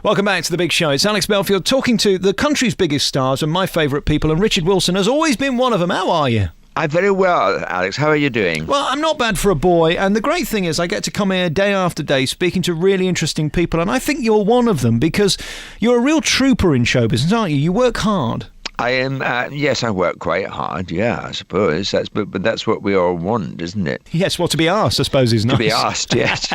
Welcome back to The Big Show. It's Alex Belfield talking to the country's biggest stars and my favourite people, and Richard Wilson has always been one of them. How are you? I'm very well, Alex. How are you doing? Well, I'm not bad for a boy, and the great thing is I get to come here day after day speaking to really interesting people, and I think you're one of them because you're a real trooper in show business, aren't you? You work hard. I am, yes, I work quite hard, yeah, I suppose. But that's what we all want, isn't it? Yes, well, to be asked, I suppose, is nice. To be asked, yes.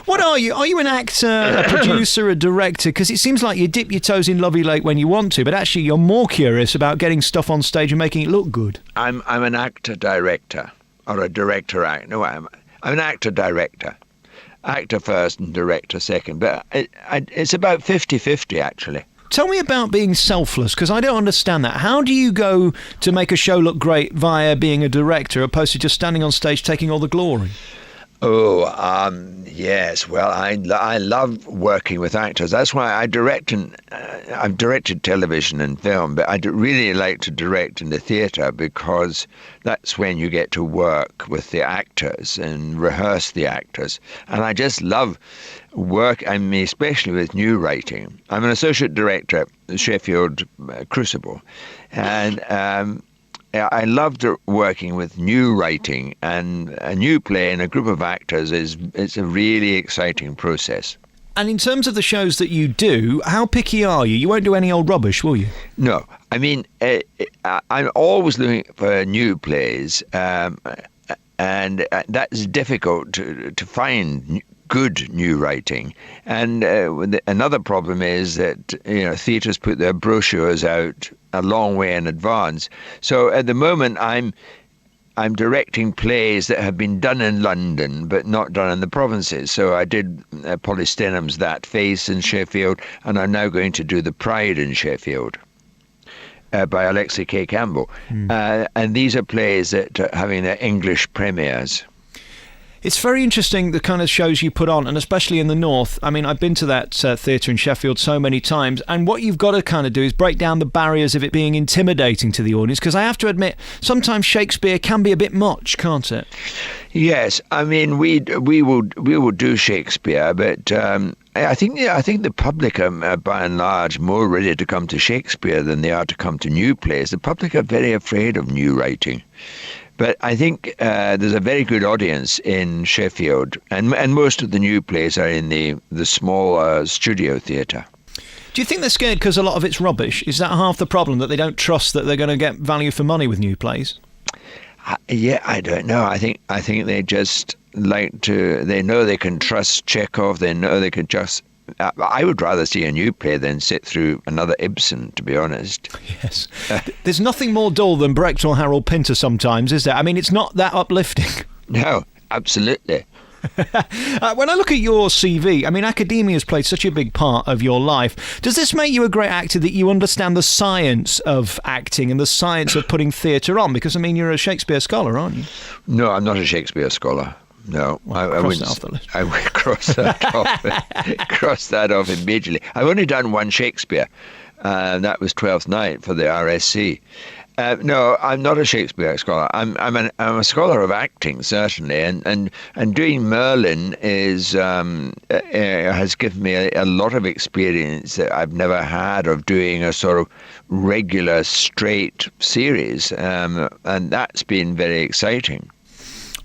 What are you? Are you an actor, a producer, a director? Because it seems like you dip your toes in Lovey Lake when you want to, but actually you're more curious about getting stuff on stage and making it look good. I'm an actor-director, or a director-actor. No, I'm an actor-director. Actor first and director second. But it's about 50-50, actually. Tell me about being selfless, because I don't understand that. How do you go to make a show look great via being a director, opposed to just standing on stage taking all the glory? Oh, yes. Well, I love working with actors. That's why I direct, and I've directed television and film, but I really like to direct in the theatre because that's when you get to work with the actors and rehearse the actors. And I just love work, especially with new writing. I'm an associate director at the Sheffield Crucible, and I loved working with new writing, and a new play and a group of actors it's a really exciting process. And in terms of the shows that you do, how picky are you? You won't do any old rubbish, will you? No. I mean, I'm always looking for new plays, and that's difficult to find good new writing. And another problem is that theatres put their brochures out a long way in advance. So at the moment I'm directing plays that have been done in London but not done in the provinces. So I did Polly Stenham's That Face in Sheffield, and I'm now going to do The Pride in Sheffield by Alexei K. Campbell. And these are plays that are having their English premieres. It's very interesting, the kind of shows you put on, and especially in the north. I mean, I've been to that theatre in Sheffield so many times, and what you've got to kind of do is break down the barriers of it being intimidating to the audience, because I have to admit, sometimes Shakespeare can be a bit much, can't it? Yes, I mean, we will do Shakespeare, but I think the public are by and large more ready to come to Shakespeare than they are to come to new plays. The public are very afraid of new writing. But I think there's a very good audience in Sheffield, and most of the new plays are in the small studio theatre. Do you think they're scared because a lot of it's rubbish? Is that half the problem, that they don't trust that they're going to get value for money with new plays? Yeah, I don't know. I think they just like to. They know they can trust Chekhov. They know they can just. I would rather see a new play than sit through another Ibsen, to be honest. Yes. There's nothing more dull than Brecht or Harold Pinter sometimes, is there? I mean, it's not that uplifting. No, absolutely. When I look at your CV, I mean, academia has played such a big part of your life. Does this make you a great actor, that you understand the science of acting and the science of putting theatre on? Because, I mean, you're a Shakespeare scholar, aren't you? No, I'm not a Shakespeare scholar. No, well, I wouldn't. That off the list. I would cross that off. Cross that off immediately. I've only done one Shakespeare, and that was Twelfth Night for the RSC. No, I'm not a Shakespeare scholar. I'm a scholar of acting, certainly, and doing Merlin has given me a lot of experience that I've never had of doing a sort of regular straight series, and that's been very exciting.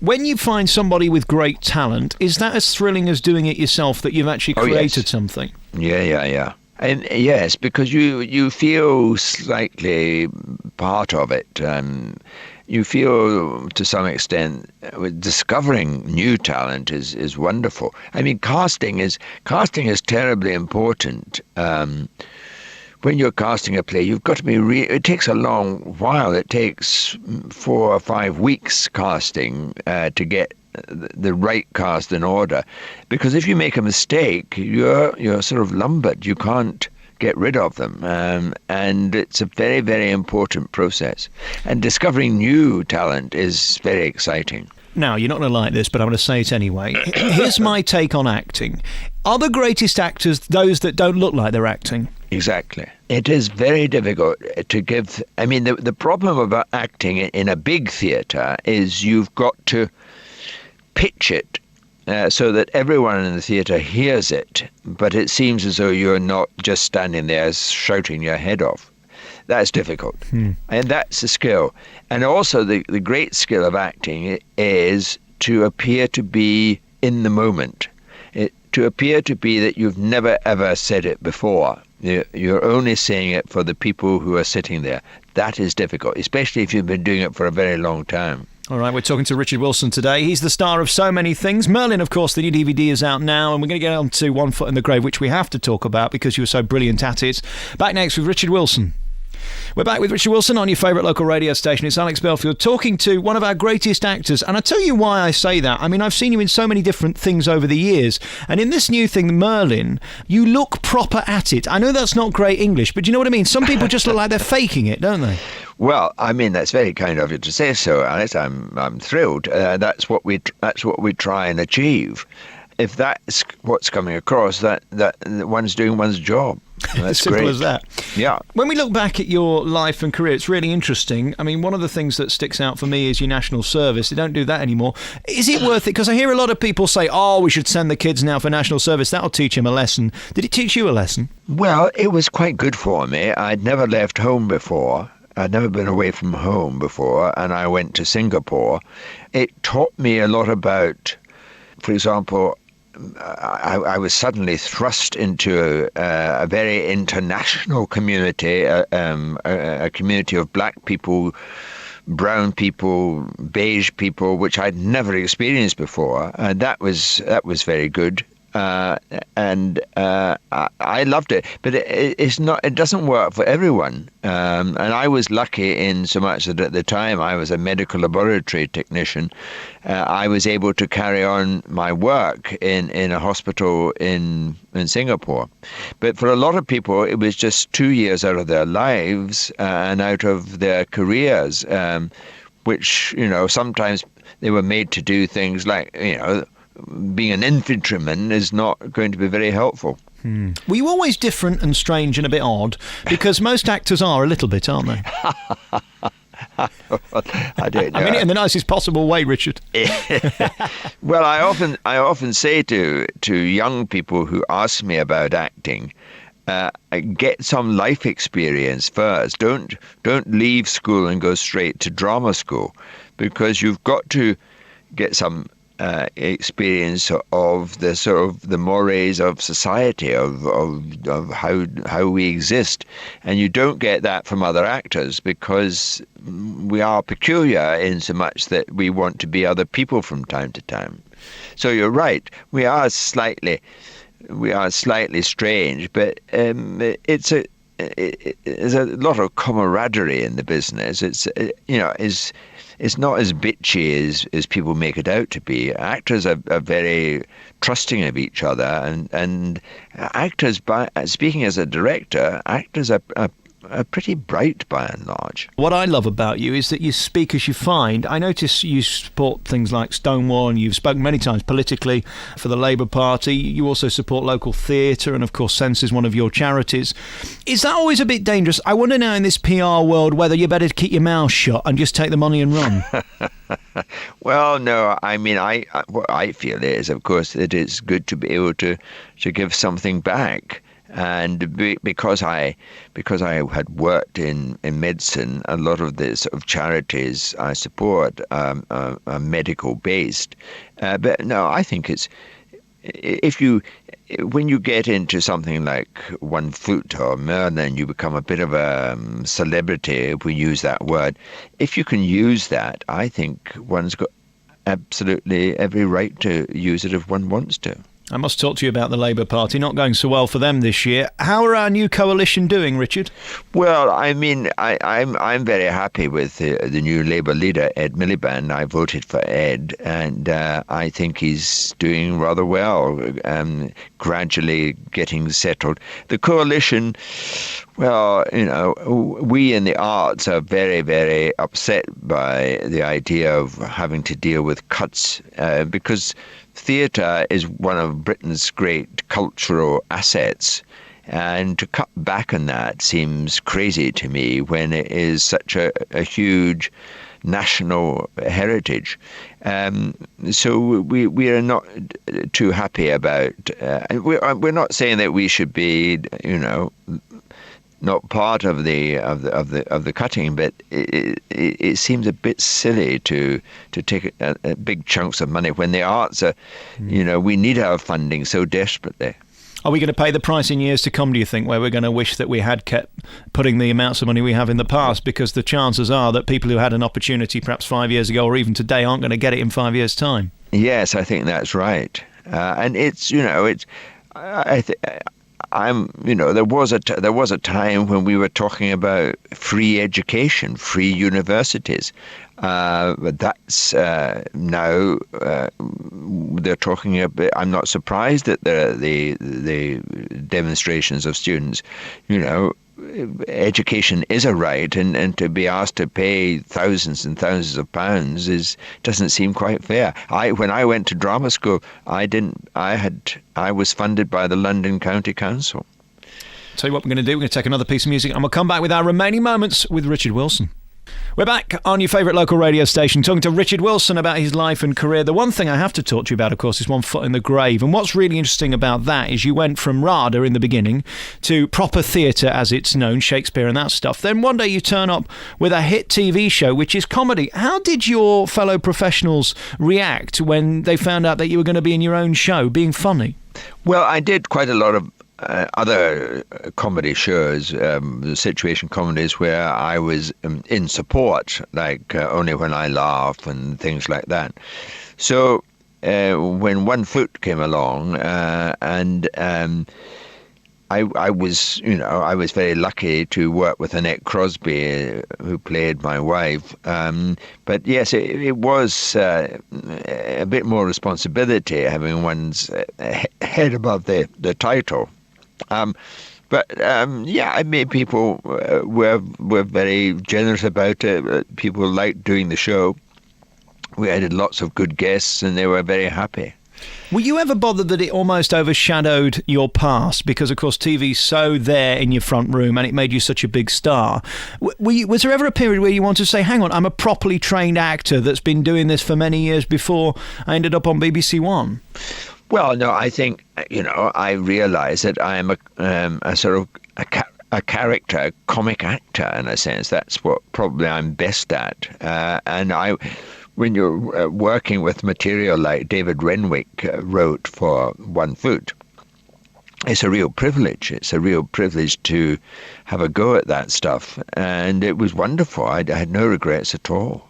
When you find somebody with great talent, is that as thrilling as doing it yourself, that you've actually created something? Yeah. And yes, because you feel slightly part of it. You feel, to some extent, discovering new talent is wonderful. I mean, casting is terribly important. When you're casting a play, you've got to be it takes a long while. It takes 4 or 5 weeks casting to get the right cast in order. Because if you make a mistake, you're sort of lumbered. You can't get rid of them. And it's a very, very important process. And discovering new talent is very exciting. Now, you're not going to like this, but I'm going to say it anyway. Here's my take on acting. Are the greatest actors those that don't look like they're acting? Exactly. It is very difficult to give. I mean, the problem about acting in a big theatre is you've got to pitch it so that everyone in the theatre hears it, but it seems as though you're not just standing there shouting your head off. That's difficult. And that's a skill. And also the great skill of acting is to appear to be in the moment, to appear to be that you've never ever said it before. You're only saying it for the people who are sitting there. That is difficult, especially if you've been doing it for a very long time. All right, we're talking to Richard Wilson today. He's the star of so many things. Merlin, of course, the new DVD is out now, and we're going to get on to One Foot in the Grave, which we have to talk about because you were so brilliant at it. Back next with Richard Wilson. We're back with Richard Wilson on your favourite local radio station. It's Alex Belfield talking to one of our greatest actors. And I'll tell you why I say that. I mean, I've seen you in so many different things over the years. And in this new thing, Merlin, you look proper at it. I know that's not great English, but you know what I mean? Some people just look like they're faking it, don't they? Well, I mean, that's very kind of you to say so, Alex. I'm thrilled. That's what we try and achieve. If that's what's coming across, that one's doing one's job. That's Simple great. as that. Yeah. When we look back at your life and career, it's really interesting. I mean, one of the things that sticks out for me is your national service. They don't do that anymore. Is it worth it? Because I hear a lot of people say, oh, we should send the kids now for national service. That'll teach them a lesson. Did it teach you a lesson? Well, it was quite good for me. I'd never left home before. I'd never been away from home before, and I went to Singapore. It taught me a lot about, for example, I was suddenly thrust into a very international community, a community of black people, brown people, beige people, which I'd never experienced before. And that was very good. I loved it, but it's not. It doesn't work for everyone. And I was lucky in so much that at the time I was a medical laboratory technician. I was able to carry on my work in a hospital in Singapore. But for a lot of people, it was just 2 years out of their lives and out of their careers, which sometimes they were made to do things like being an infantryman is not going to be very helpful. Were you always different and strange and a bit odd? Because most actors are a little bit, aren't they? I don't know. I mean it in the nicest possible way, Richard. Well, I often say to young people who ask me about acting, get some life experience first. Don't leave school and go straight to drama school, because you've got to get some experience of the sort of the mores of society, of how we exist, and you don't get that from other actors, because we are peculiar in so much that we want to be other people from time to time. So you're right, we are slightly strange, but there's a lot of camaraderie in the business. It's not as bitchy as people make it out to be. Actors are very trusting of each other, and actors, speaking as a director, actors are pretty bright by and large. What I love about you is that you speak as you find. I notice you support things like Stonewall, and you've spoken many times politically for the Labour Party. You also support local theatre, and of course Sense is one of your charities. Is that always a bit dangerous? I wonder now in this PR world whether you better keep your mouth shut and just take the money and run. Well, no, I mean, what I feel is, of course, that it's good to be able to give something back. And because I had worked in medicine, a lot of the sort of charities I support are medical based. But no, I think it's when you get into something like 1 Foot or Merlin, you become a bit of a celebrity, if we use that word. If you can use that, I think one's got absolutely every right to use it if one wants to. I must talk to you about the Labour Party. Not going so well for them this year. How are our new coalition doing, Richard? Well, I mean, I'm very happy with the new Labour leader, Ed Miliband. I voted for Ed, and I think he's doing rather well, gradually getting settled. The coalition, well, we in the arts are very, very upset by the idea of having to deal with cuts, because theatre is one of Britain's great cultural assets, and to cut back on that seems crazy to me when it is such a huge national heritage. So we are not too happy about. We're not saying that we should be, not part of the cutting, but it seems a bit silly to take big chunks of money when the arts are, we need our funding so desperately. Are we going to pay the price in years to come, do you think, where we're going to wish that we had kept putting the amounts of money we have in the past? Because the chances are that people who had an opportunity perhaps 5 years ago or even today aren't going to get it in 5 years' time. Yes, I think that's right. And it's, there was a time when we were talking about free education, free universities. But that's now they're talking about. I'm not surprised at the demonstrations of students. Education is a right, and to be asked to pay thousands and thousands of pounds doesn't seem quite fair. When I went to drama school, I was funded by the London County Council. Tell you what we're going to do. We're going to take another piece of music, and we'll come back with our remaining moments with Richard Wilson. We're back on your favourite local radio station talking to Richard Wilson about his life and career. The one thing I have to talk to you about, of course, is One Foot in the Grave. And what's really interesting about that is you went from RADA in the beginning to proper theatre, as it's known, Shakespeare and that stuff. Then one day you turn up with a hit TV show, which is comedy. How did your fellow professionals react when they found out that you were going to be in your own show, being funny? Well, I did quite a lot of other comedy shows, situation comedies where I was in support, like Only When I Laugh and things like that. So when One Foot came along, and I was very lucky to work with Annette Crosby, who played my wife. But yes, it was a bit more responsibility having one's head above the title. I mean, people were very generous about it. People liked doing the show. We had lots of good guests, and they were very happy. Were you ever bothered that it almost overshadowed your past? Because, of course, TV's so there in your front room and it made you such a big star. Was there ever a period where you wanted to say, hang on, I'm a properly trained actor that's been doing this for many years before I ended up on BBC One? Well, no, I think, I realise that I am a sort of a character, a comic actor in a sense. That's what probably I'm best at. When you're working with material like David Renwick wrote for One Foot, it's a real privilege. It's a real privilege to have a go at that stuff. And it was wonderful. I had no regrets at all.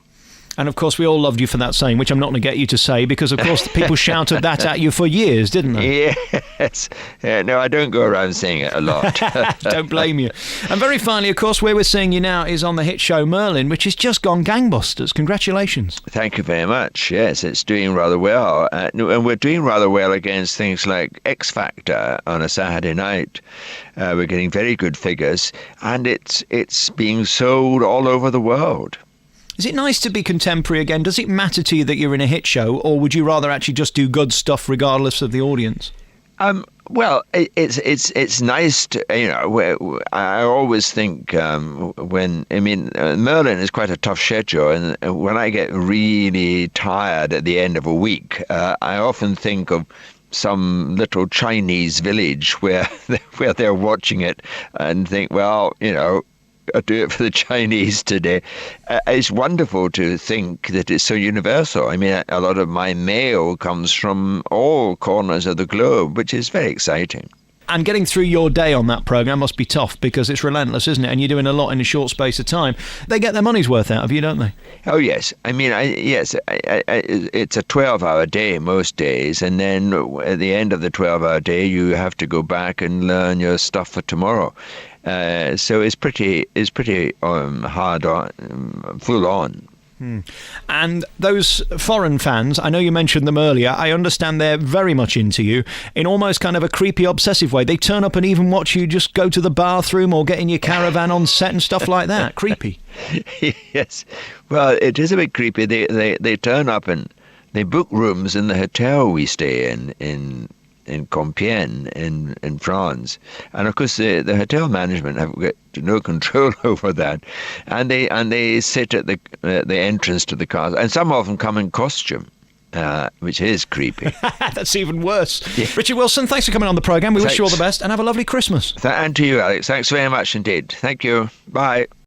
And, of course, we all loved you for that saying, which I'm not going to get you to say, because, of course, people shouted that at you for years, didn't they? Yes. No, I don't go around saying it a lot. Don't blame you. And very finally, of course, where we're seeing you now is on the hit show Merlin, which has just gone gangbusters. Congratulations. Thank you very much. Yes, it's doing rather well. And we're doing rather well against things like X Factor on a Saturday night. We're getting very good figures, and it's being sold all over the world. Is it nice to be contemporary again? Does it matter to you that you're in a hit show, or would you rather actually just do good stuff regardless of the audience? Well, it's nice to, I always think Merlin is quite a tough schedule, and when I get really tired at the end of a week, I often think of some little Chinese village where they're watching it and think, well, I do it for the Chinese today. It's wonderful to think that it's so universal. I mean, a lot of my mail comes from all corners of the globe, which is very exciting. And getting through your day on that programme must be tough, because it's relentless, isn't it? And you're doing a lot in a short space of time. They get their money's worth out of you, don't they? Oh, yes. I mean, it's a 12-hour day most days, and then at the end of the 12-hour day, you have to go back and learn your stuff for tomorrow. So it's pretty hard on, full on. And those foreign fans, I know you mentioned them earlier, I understand they're very much into you in almost kind of a creepy, obsessive way. They turn up and even watch you just go to the bathroom or get in your caravan on set and stuff like that. Creepy. Yes. Well, it is a bit creepy. They turn up and they book rooms in the hotel we stay in Compiègne in France, and of course the hotel management have got no control over that, and they sit at the entrance to the castle, and some of them come in costume. Which is creepy. That's even worse. Yeah. Richard Wilson, thanks for coming on the programme. We wish you all the best and have a lovely Christmas. And to you, Alex. Thanks very much indeed. Thank you. Bye.